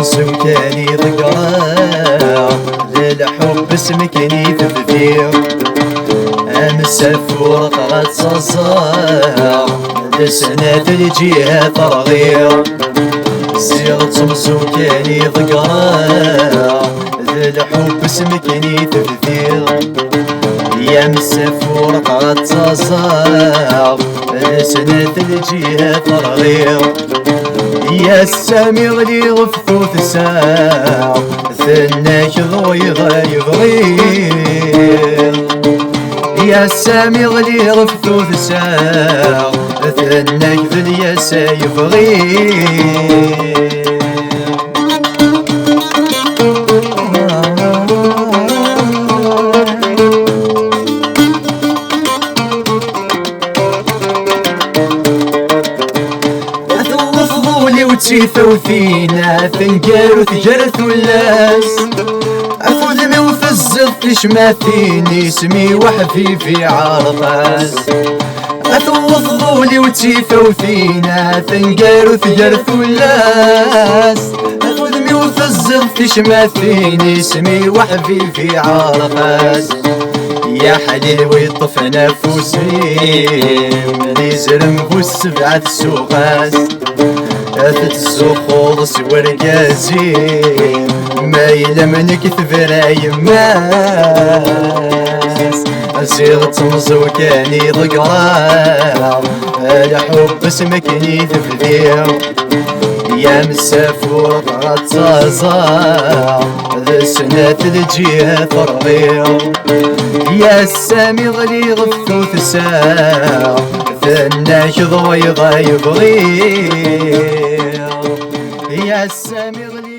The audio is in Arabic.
سكاني ذكرى للحب اسمك نيف بذير أمسافور طغت صصار لسنة الجهة ترغير زيغة سكاني ذكرى للحب اسمك نيف بذير يا مسافور طغت صصار لسنة الجهة ترغير يا السامي غلي غفثوث ساعة ثناك ضويغا يبغير يا السامي غلي غفثوث ساعة ثناك ذلياسا يبغير وتيثوثينا ثنقار وثجرث واللاس أفوذ من وفزض تشماثيني اسمي وحفيفي عرقاس أثوث ضولي وتيثوثينا ثنقار وثجرث واللاس أفوذ من وفزض تشماثيني اسمي وحفيفي عرقاس يا حليل ويطف نفوسي من يزرم والسبعة السوقاس أثت الزخوض سوار قازي ما يلمنك ثفرا يماس أسيغ تمزو كاني ذكرى الحب اسمك نيث بذير يا مسافور غتصاصا ذا سنة الجهة ترغير يا السامي غلي غفوث ساعة ثناك ضويضا يبغير يا السامي غلي